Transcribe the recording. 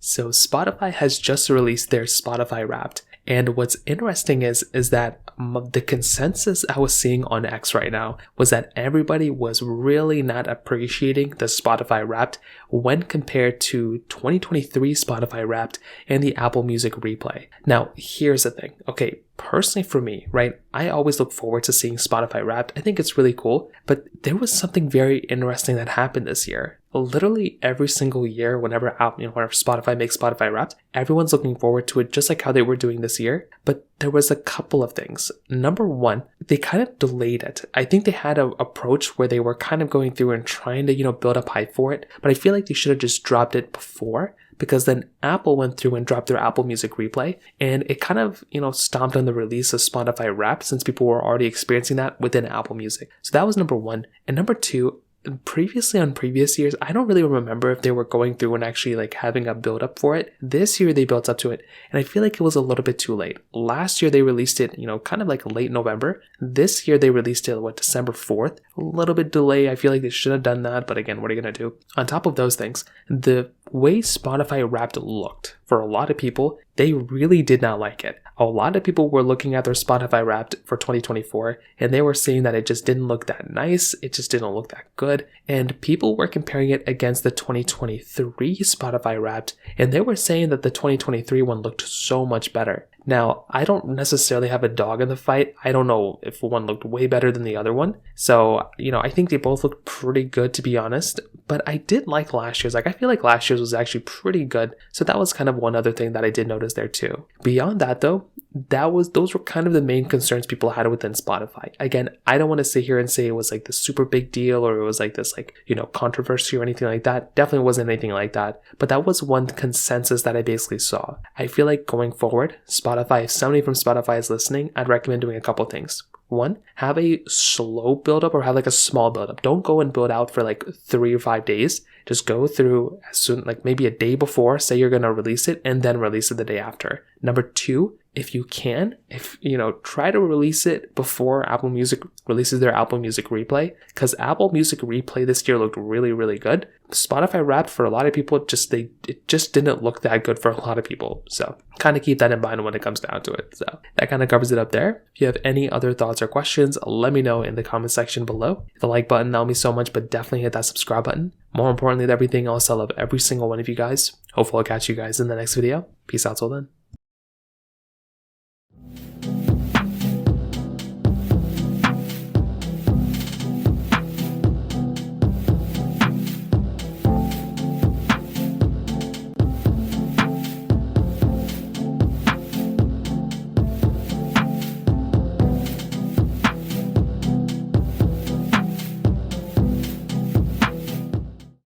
So Spotify has just released their Spotify Wrapped. And what's interesting is that the consensus I was seeing on X right now was that everybody was really not appreciating the Spotify Wrapped when compared to 2023 Spotify Wrapped and the Apple Music Replay. Now, here's the thing. Okay, personally for me, right, I always look forward to seeing Spotify Wrapped. I think it's really cool, but there was something very interesting that happened this year. Literally every single year, whenever Spotify makes Spotify Wrapped, everyone's looking forward to it just like how they were doing this year. But there was a couple of things. Number one, they kind of delayed it. I think they had an approach where they were kind of going through and trying to, build up hype for it. But I feel like they should have just dropped it before, because then Apple went through and dropped their Apple Music Replay, and it kind of, stomped on the release of Spotify Wrapped since people were already experiencing that within Apple Music. So that was number one. And number two, previously on previous years, I don't really remember if they were going through and actually having a build up for it. This year they built up to it, and I feel like it was a little bit too late. Last year they released it, kind of late November. This year they released it, December 4th? A little bit delay. I feel like they should have done that, but again, what are you going to do? On top of those things, the way Spotify Wrapped looked, for a lot of people, they really did not like it. A lot of people were looking at their Spotify Wrapped for 2024, and they were saying that it just didn't look that nice, it just didn't look that good, and people were comparing it against the 2023 Spotify Wrapped, and they were saying that the 2023 one looked so much better. Now, I don't necessarily have a dog in the fight. I don't know if one looked way better than the other one. So, I think they both looked pretty good, to be honest. But I did like last year's. I feel like last year's was actually pretty good. So that was kind of one other thing that I did notice there too. Beyond that though, those were kind of the main concerns people had within Spotify. Again, I don't want to sit here and say it was the super big deal, or it was this controversy or anything like that. Definitely wasn't anything like that. But that was one consensus that I basically saw. I feel like going forward, Spotify, if somebody from Spotify is listening, I'd recommend doing a couple things. One, have a slow build up, or have a small build up. Don't go and build out for 3 or 5 days. Just go through as soon, maybe a day before, say you're going to release it, and then release it the day after. Number two, if you can, try to release it before Apple Music releases their Apple Music Replay, because Apple Music Replay this year looked really, really good. Spotify Wrapped, for a lot of people, it just didn't look that good for a lot of people. So kind of keep that in mind when it comes down to it. So that kind of covers it up there. If you have any other thoughts or questions, let me know in the comment section below. Hit the like button, that'll mean so much, but definitely hit that subscribe button. More importantly than everything else, I love every single one of you guys. Hopefully I'll catch you guys in the next video. Peace out till then.